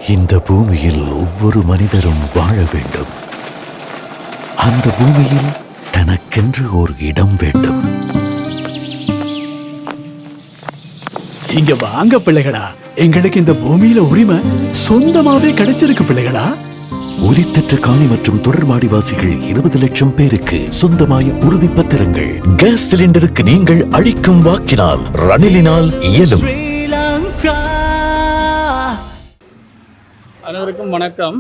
இந்த பூமியில் ஒவ்வொரு மனிதரும் வாழ வேண்டும். அந்த பூமியில் தனக்கென்று ஒரு இடம் வேண்டும். இங்க வாங்க பிள்ளைகளா, எங்களுக்கு இந்த பூமியில உரிமை சொந்தமாவே கிடைச்சிருக்கு பிள்ளைகளா. உரித்தற்ற காணி மற்றும் தொடர்பாடிவாசிகள் 20 லட்சம் பேருக்கு சொந்தமாய உறுதி பத்திரங்கள். கேஸ் சிலிண்டருக்கு நீங்கள் அளிக்கும் வாக்கினால் ரணிலினால் இயலும். அனைவருக்கும் வணக்கம்.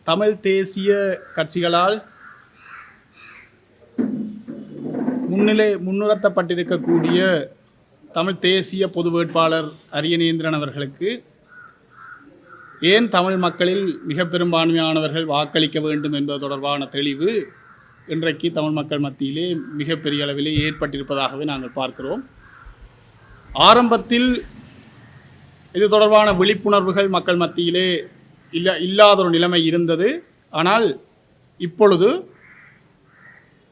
தமிழ் தேசிய கட்சிகளால் முன்னிறுத்தப்பட்டிருக்கக்கூடிய தமிழ் தேசிய பொது வேட்பாளர் அரியநேந்திரன் அவர்களுக்கு ஏன் தமிழ் மக்களில் மிக பெரும்பான்மையானவர்கள் வாக்களிக்க வேண்டும் என்பது தொடர்பான தெளிவு இன்றைக்கு தமிழ் மக்கள் மத்தியிலே மிகப்பெரிய அளவிலே ஏற்பட்டிருப்பதாகவே நாங்கள் பார்க்கிறோம். ஆரம்பத்தில் இது தொடர்பான விழிப்புணர்வுகள் மக்கள் மத்தியிலே இல்லாத ஒரு நிலைமை இருந்தது. ஆனால் இப்பொழுது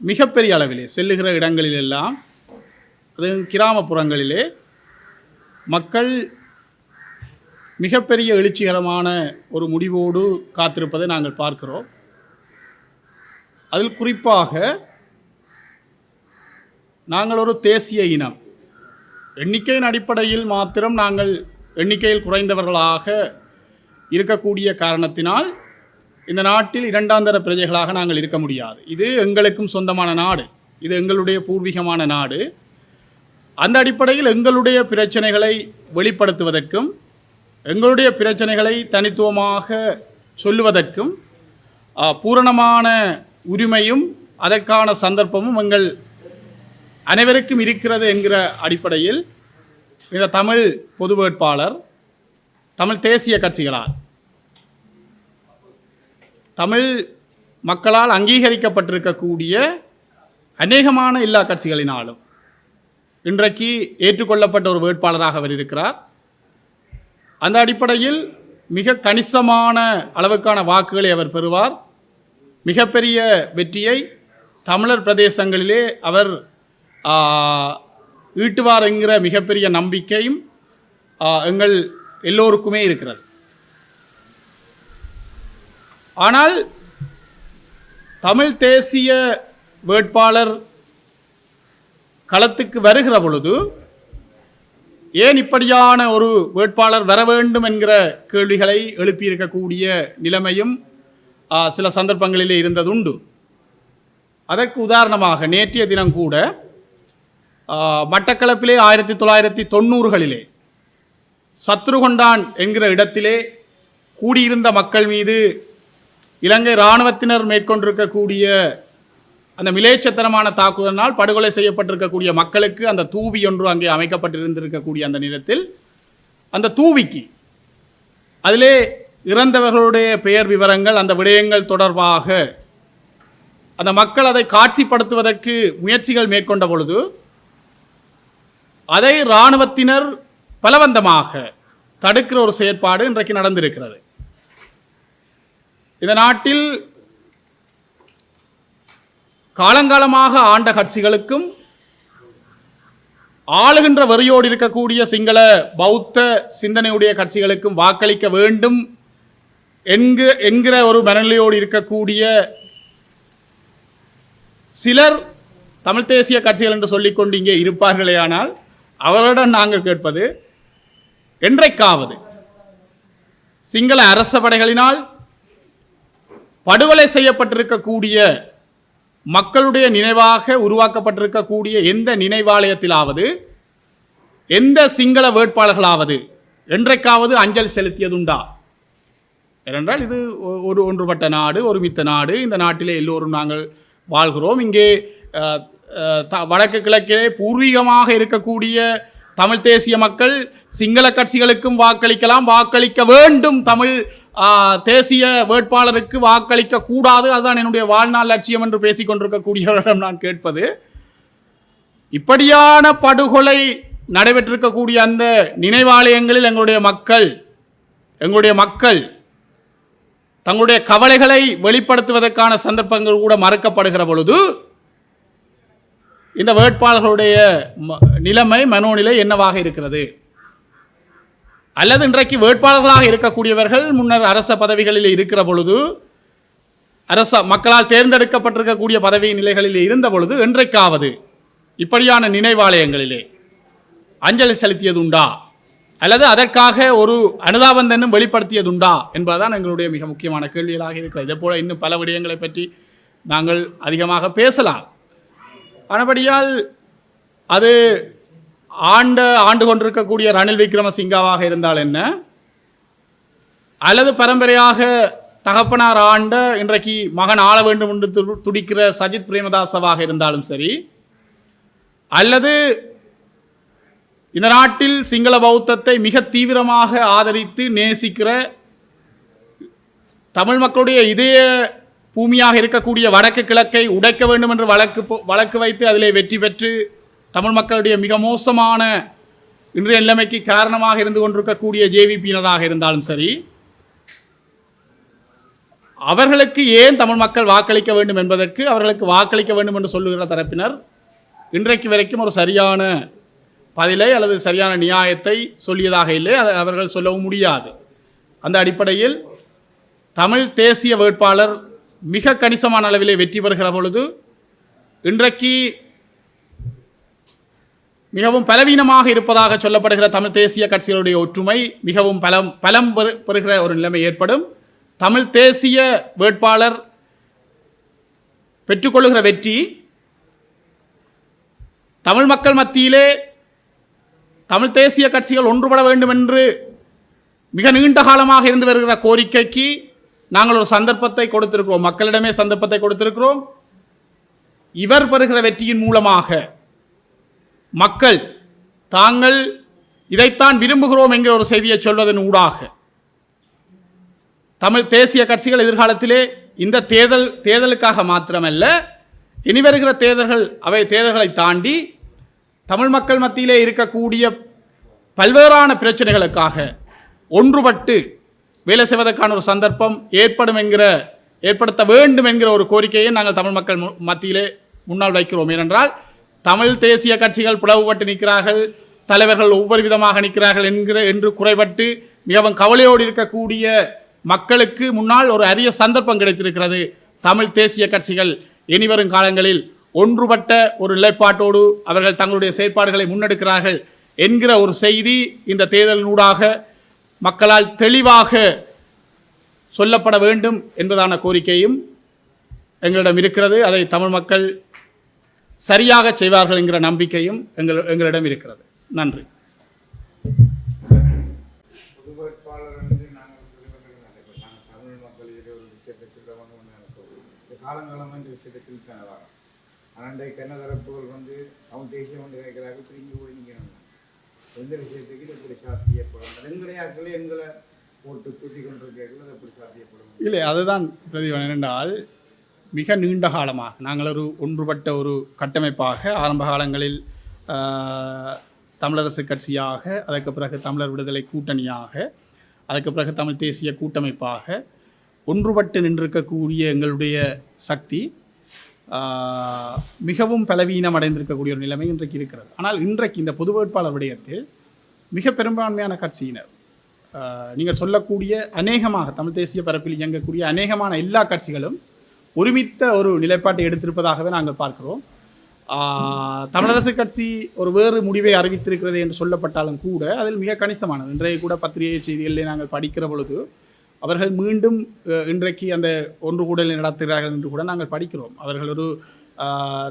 மிகப்பெரிய அளவிலே செல்லுகிற இடங்களிலெல்லாம், அது கிராமப்புறங்களிலே மக்கள் மிகப்பெரிய எழுச்சிகரமான ஒரு முடிவோடு காத்திருப்பதை நாங்கள் பார்க்கிறோம். அதில் குறிப்பாக நாங்கள் ஒரு தேசிய இனம், எண்ணிக்கையின் அடிப்படையில் மாத்திரம் நாங்கள் எண்ணிக்கையில் குறைந்தவர்களாக இருக்கக்கூடிய காரணத்தினால் இந்த நாட்டில் இரண்டாந்தர பிரஜைகளாக நாங்கள் இருக்க முடியாது. இது எங்களுக்கும் சொந்தமான நாடு, இது எங்களுடைய பூர்வீகமான நாடு. அந்த அடிப்படையில் எங்களுடைய பிரச்சனைகளை வெளிப்படுத்துவதற்கும் எங்களுடைய பிரச்சனைகளை தனித்துவமாக சொல்லுவதற்கும் பூரணமான உரிமையும் அதற்கான சந்தர்ப்பமும் எங்கள் அனைவருக்கும் இருக்கிறது என்கிற அடிப்படையில் இந்த தமிழ் பொது வேட்பாளர் தமிழ் தேசிய கட்சிகளால், தமிழ் மக்களால் அங்கீகரிக்கப்பட்டிருக்கக்கூடிய அநேகமான எல்லா கட்சிகளினாலும் இன்றைக்கு ஏற்றுக்கொள்ளப்பட்ட ஒரு வேட்பாளராக அவர் இருக்கிறார். அந்த அடிப்படையில் மிக கணிசமான அளவுக்கான வாக்குகளை அவர் பெறுவார். மிகப்பெரிய வெற்றியை தமிழர் பிரதேசங்களிலே அவர் ஈட்டுவார் என்கிற மிகப்பெரிய நம்பிக்கையும் எங்கள் எல்லோருக்குமே இருக்கிறது. ஆனால் தமிழ் தேசிய வேட்பாளர் களத்துக்கு வருகிற பொழுது ஏன் இப்படியான ஒரு வேட்பாளர் வர வேண்டும் என்கிற கேள்விகளை எழுப்பியிருக்கக்கூடிய நிலைமையும் சில சந்தர்ப்பங்களிலே இருந்ததுண்டு. அதற்கு உதாரணமாக நேற்றைய தினம் கூட மட்டக்களப்பிலே 1990களிலே சத்ருகொண்டான் என்கிற இடத்திலே கூடியிருந்த மக்கள் மீது இலங்கை இராணுவத்தினர் மேற்கொண்டிருக்கக்கூடிய அந்த மிலேச்சத்தனமான தாக்குதலினால் படுகொலை செய்யப்பட்டிருக்கக்கூடிய மக்களுக்கு அந்த தூவி ஒன்று அங்கே அமைக்கப்பட்டிருந்திருக்கக்கூடிய அந்த நேரத்தில் அந்த தூவிக்கு அதிலே இறந்தவர்களுடைய பெயர் விவரங்கள், அந்த விடயங்கள் தொடர்பாக அந்த மக்கள் அதை காட்சிப்படுத்துவதற்கு முயற்சிகள் மேற்கொண்ட பொழுது அதை இராணுவத்தினர் பலவந்தமாக தடுக்கிற ஒரு செயற்பாடு இன்றைக்கு நடந்திருக்கிறது. இந்த நாட்டில் காலங்காலமாக ஆண்ட கட்சிகளுக்கும் ஆளுகின்ற வரியோடு இருக்கக்கூடிய சிங்கள பௌத்த சிந்தனையுடைய கட்சிகளுக்கும் வாக்களிக்க வேண்டும் என்கிற ஒரு மனநிலையோடு இருக்கக்கூடிய சிலர் தமிழ் தேசிய கட்சிகள் என்று சொல்லிக்கொண்டு இங்கே இருப்பார்களே. ஆனால் அவர்களிடம் நாங்கள் கேட்பது, என்றைக்காவது சிங்கள அரச படைகளினால் படுகொலை செய்யப்பட்டிருக்கக்கூடிய மக்களுடைய நினைவாக உருவாக்கப்பட்டிருக்கக்கூடிய எந்த நினைவாலயத்திலாவது எந்த சிங்கள வேட்பாளர்களாவது என்றைக்காவது அஞ்சல் செலுத்தியதுண்டா? ஏனென்றால் இது ஒரு ஒன்றுபட்ட நாடு, ஒருமித்த நாடு. இந்த நாட்டிலே எல்லோரும் நாங்கள் வாழ்கிறோம். இங்கே வடக்கு கிழக்கிலே பூர்வீகமாக இருக்கக்கூடிய தமிழ் தேசிய மக்கள் சிங்கள கட்சிகளுக்கும் வாக்களிக்கலாம், வாக்களிக்க வேண்டும், தமிழ் தேசிய வேட்பாளருக்கு வாக்களிக்க கூடாது, அதுதான் என்னுடைய வாழ்நாள் லட்சியம் என்று பேசிக் கொண்டிருக்கக்கூடியவரிடம் நான் கேட்பது, இப்படியான படுகொலை நடைபெற்றிருக்கக்கூடிய அந்த நினைவாலயங்களில் எங்களுடைய மக்கள் தங்களுடைய கவலைகளை வெளிப்படுத்துவதற்கான சந்தர்ப்பங்கள் கூட மறுக்கப்படுகிற பொழுது இந்த வேட்பாளர்களுடைய நிலைமை, மனோநிலை என்னவாக இருக்கிறது? அல்லது இன்றைக்கு வேட்பாளர்களாக இருக்கக்கூடியவர்கள் முன்னர் அரச பதவிகளில் இருக்கிற பொழுது மக்களால் தேர்ந்தெடுக்கப்பட்டிருக்கக்கூடிய பதவி நிலைகளில் இருந்த பொழுது என்றைக்காவது இப்படியான நினைவாலயங்களிலே அஞ்சலி செலுத்தியதுண்டா அல்லது அதற்காக ஒரு அனுதாபந்தனும் வெளிப்படுத்தியதுண்டா என்பதுதான் எங்களுடைய மிக முக்கியமான கேள்விகளாக இருக்கிறது. இதே போல இன்னும் பல விடயங்களை பற்றி நாங்கள் அதிகமாக பேசலாம். ஆனபடியால் அது ஆண்டு கொண்டிருக்கக்கூடிய ரணில் விக்ரமசிங்காவாக இருந்தால் என்ன, அல்லது பரம்பரையாக தகப்பனார் ஆண்ட இன்றைக்கு மகன் ஆள வேண்டும் என்று துடிக்கிற சஜித் பிரேமதாசவாக இருந்தாலும் சரி, அல்லது இந்த நாட்டில் சிங்கள பௌத்தத்தை மிக தீவிரமாக ஆதரித்து நேசிக்கிற தமிழ் மக்களுடைய இதய பூமியாக இருக்கக்கூடிய வடக்கு கிழக்கை உடைக்க வேண்டும் என்று வழக்கு வைத்து அதிலே வெற்றி பெற்று தமிழ் மக்களுடைய மிக மோசமான இன்றைய நிலைமைக்கு காரணமாக இருந்து கொண்டிருக்கக்கூடிய ஜேவிபியினராக இருந்தாலும் சரி, அவர்களுக்கு ஏன் தமிழ் மக்கள் வாக்களிக்க வேண்டும் என்பதற்கு அவர்களுக்கு வாக்களிக்க வேண்டும் என்று சொல்லுகிற தரப்பினர் இன்றைக்கு வரைக்கும் ஒரு சரியான பதிலை அல்லது சரியான நியாயத்தை சொல்லியதாக இல்லை. அவர்கள் சொல்லவும் முடியாது. அந்த அடிப்படையில் தமிழ் தேசிய வேட்பாளர் மிக கணிசமான அளவிலே வெற்றி பெறுகிற பொழுது இன்றைக்கு மிகவும் பலவீனமாக இருப்பதாக சொல்லப்படுகிற தமிழ் தேசிய கட்சிகளுடைய ஒற்றுமை மிகவும் பலம் பெறுகிற ஒரு நிலைமை ஏற்படும். தமிழ் தேசிய வேட்பாளர் பெற்றுக்கொள்ளுகிற வெற்றி தமிழ் மக்கள் மத்தியிலே தமிழ் தேசிய கட்சிகள் ஒன்றுபட வேண்டும் என்று மிக நீண்ட காலமாக இருந்து வருகிற கோரிக்கைக்கு நாங்கள் ஒரு சந்தர்ப்பத்தை கொடுத்திருக்கிறோம், மக்களிடமே சந்தர்ப்பத்தை கொடுத்திருக்கிறோம். இவர் பெறுகிற வெற்றியின் மூலமாக மக்கள் தாங்கள் இதைத்தான் விரும்புகிறோம் என்கிற ஒரு செய்தியை சொல்வதன் ஊடாக தமிழ் தேசிய கட்சிகள் எதிர்காலத்திலே இந்த தேர்தலுக்காக மாத்திரமல்ல, இனி வருகிற தேர்தல்களை தாண்டி தமிழ் மக்கள் மத்தியிலே இருக்கக்கூடிய பல்வேறான பிரச்சனைகளுக்காக ஒன்றுபட்டு வேலை செய்வதற்கான ஒரு சந்தர்ப்பம் ஏற்படுத்த வேண்டும் என்கிற ஒரு கோரிக்கையை நாங்கள் தமிழ் மக்கள் மத்தியிலே முன்னால் வைக்கிறோம். ஏனென்றால் தமிழ் தேசிய கட்சிகள் பிளவுபட்டு நிற்கிறார்கள், தலைவர்கள் ஒவ்வொரு விதமாக நிற்கிறார்கள் என்று குறைபட்டு மிகவும் கவலையோடு இருக்கக்கூடிய மக்களுக்கு முன்னால் ஒரு அரிய சந்தர்ப்பம் கிடைத்திருக்கிறது. தமிழ் தேசிய கட்சிகள் இனிவரும் காலங்களில் ஒன்றுபட்ட ஒரு நிலைப்பாட்டோடு அவர்கள் தங்களுடைய செயற்பாடுகளை முன்னெடுக்கிறார்கள் என்கிற ஒரு செய்தி இந்த தேர்தலினூடாக மக்களால் தெளிவாக சொல்லப்பட வேண்டும் என்பதான கோரிக்கையும் எங்களிடம் இருக்கிறது. அதை தமிழ் மக்கள் சரியாக செய்வார்கள் என்கிற நம்பிக்கையும் எங்களிடம் இருக்கிறது. நன்றி. காலங்காலமாக இந்த விஷயத்தில் தானே ஆனால் என்ன தரப்புகள் அவங்க தேசியம் வந்து கேட்கிறார்கள், திரும்பி போய் நிற்கணும். எந்த விஷயத்துக்கு எப்படி சாத்தியப்படும்? எங்களை போட்டு தூட்டி கொண்டிருக்கிறார்கள், அது எப்படி சாத்தியப்படும்? இல்லை, அதுதான் பிரதிபலன். என்றால் மிக நீண்ட காலமாக நாங்கள் ஒரு ஒன்றுபட்ட ஒரு கட்டமைப்பாக ஆரம்ப காலங்களில் தமிழரசு கட்சியாக, அதற்கு பிறகு தமிழர் விடுதலை கூட்டணியாக, அதுக்கு பிறகு தமிழ் தேசிய கூட்டமைப்பாக ஒன்றுபட்டு நின்றிருக்கக்கூடிய எங்களுடைய சக்தி மிகவும் பலவீனம் அடைந்திருக்கக்கூடிய ஒரு நிலைமை இன்றைக்கு இருக்கிறது. ஆனால் இன்றைக்கு இந்த பொது வேட்பாளர் விடயத்தில் மிக பெரும்பான்மையான கட்சியினர், நீங்கள் சொல்லக்கூடிய அநேகமாக தமிழ் தேசிய பரப்பில் இயங்கக்கூடிய அநேகமான எல்லா கட்சிகளும் ஒருமித்த ஒரு நிலைப்பாட்டை எடுத்திருப்பதாகவே நாங்கள் பார்க்கிறோம். தமிழரசு கட்சி ஒரு வேறு முடிவை அறிவித்திருக்கிறது என்று சொல்லப்பட்டாலும் கூட அதில் மிக கணிசமானது. இன்றைய கூட பத்திரிகை செய்திகளிலே நாங்கள் படிக்கிற பொழுது அவர்கள் மீண்டும் இன்றைக்கு அந்த ஒன்று கூடலை நடத்துகிறார்கள் என்று கூட நாங்கள் படிக்கிறோம். அவர்கள் ஒரு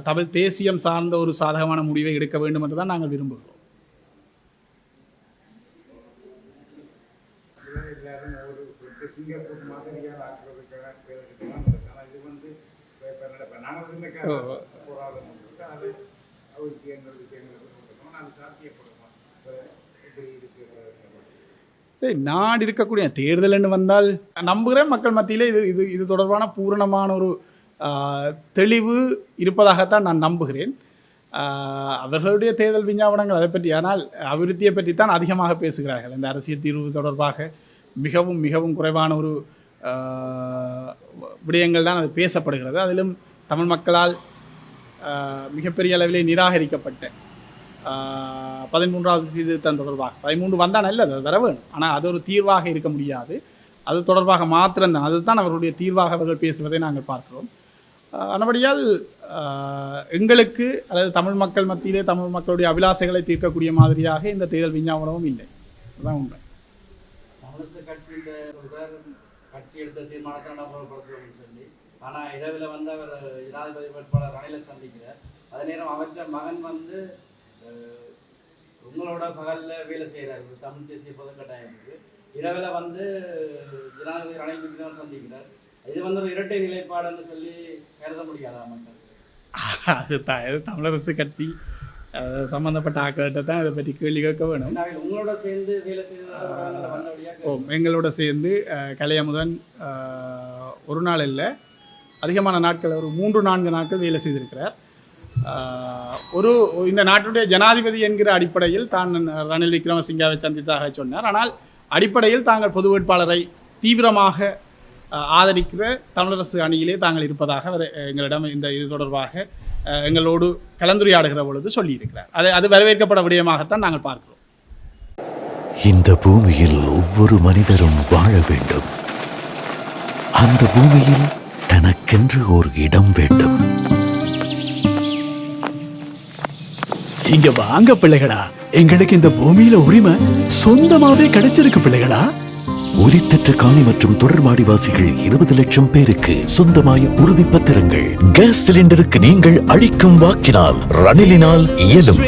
தமிழ் தேசியம் சார்ந்த ஒரு சாதகமான முடிவை எடுக்க வேண்டும் என்று தான் நாங்கள் விரும்புகிறோம். நாடு இருக்கக்கூடிய தேர்தல் என்று வந்தால் நம்புகிறேன் மக்கள் மத்தியிலே இது தொடர்பான பூரணமான ஒரு தெளிவு இருப்பதாகத்தான் நான் நம்புகிறேன். அவர்களுடைய தேர்தல் விஞ்ஞாபனங்கள் அதை பற்றி, ஆனால் அபிவிருத்தியை பற்றித்தான் அதிகமாக பேசுகிறார்கள். இந்த அரசியல் தீர்வு தொடர்பாக மிகவும் மிகவும் குறைவான ஒரு விடயங்கள் தான் அது பேசப்படுகிறது. அதிலும் தமிழ் மக்களால் மிகப்பெரிய அளவிலே நிராகரிக்கப்பட்ட 13வது சீர்திருத்தம் தொடர்பாக 13 வந்தால் நல்லது, அது வர வேணும். ஆனால் அது ஒரு தீர்வாக இருக்க முடியாது. அது தொடர்பாக மாத்திரம்தான், அதுதான் அவருடைய தீர்வாக அவர்கள் பேசுவதை நாங்கள் பார்க்கிறோம். ஆனபடியால் எங்களுக்கு அல்லது தமிழ் மக்கள் மத்தியிலே தமிழ் மக்களுடைய அபிலாசைகளை தீர்க்கக்கூடிய மாதிரியாக இந்த தேர்தல் விஞ்ஞாபனமும் இல்லை. அதுதான் உண்மை. தமிழக கட்சி எடுத்த தீர்மானத்தை நடைமுறைப்படுத்துவோம்னு சொல்லி, ஆனால் இரவில் வந்து அவர் ஜனாதிபதி வேட்பாளர் ரணிலை சந்திக்கிறார். அதே நேரம் அவற்ற மகன் வந்து உங்களோட பகலில் வேலை செய்கிறார். தமிழ் தேசிய பொதுக்கட்டாயத்துக்கு இரவில் வந்து ஜனாதிபதி ரணில் விக்ரமன் சந்திக்கிறார். இது வந்து ஒரு இரட்டை நிலைப்பாடுன்னு சொல்லி கருத முடியாதா மக்கள்? அது தமிழரசு கட்சி சம்பந்தப்பட்ட ஆக்கள்கிட்ட தான் இதை பற்றி கேள்வி கேட்க வேணும். உங்களோட சேர்ந்து வேலை செய்ததாக எங்களோட சேர்ந்து கலையமுதன் ஒரு நாள் இல்லை, அதிகமான நாட்கள், ஒரு 3-4 நாட்கள் வேலை செய்திருக்கிறார். இந்த நாட்டுடைய ஜனாதிபதி என்கிற அடிப்படையில் தான் ரணில் விக்ரமசிங்காவை சந்தித்தாக சொன்னார். ஆனால் அடிப்படையில் தாங்கள் பொது வேட்பாளரை தீவிரமாக ஆதரிக்கிற தமிழரசு அணியிலே தாங்கள் இருப்பதாக அவர் எங்களிடம் இந்த இது தொடர்பாக எங்களோடு கலந்துரையாடுகிற பொழுது சொல்லியிருக்கிறார். அது வரவேற்கப்பட விடயமாகத்தான் நாங்கள் பார்க்கிறோம். இந்த பூமியில் ஒவ்வொரு மனிதரும் வாழ வேண்டும். அந்த பூமியில் தனக்கென்று ஒரு இடம் வேண்டும். இங்க வாங்க பிள்ளைகளா, எங்களுக்கு இந்த பூமியில உரிமை சொந்தமாவே கிடைச்சிருக்கு பிள்ளைகளா. உரித்தற்ற காணி மற்றும் தொடர்மாடிவாசிகள் 20 லட்சம் பேருக்கு சொந்தமாய உறுதி பத்திரங்கள். கேஸ் சிலிண்டருக்கு நீங்கள் அளிக்கும் வாக்கினால் ரணிலினால் இயலும்.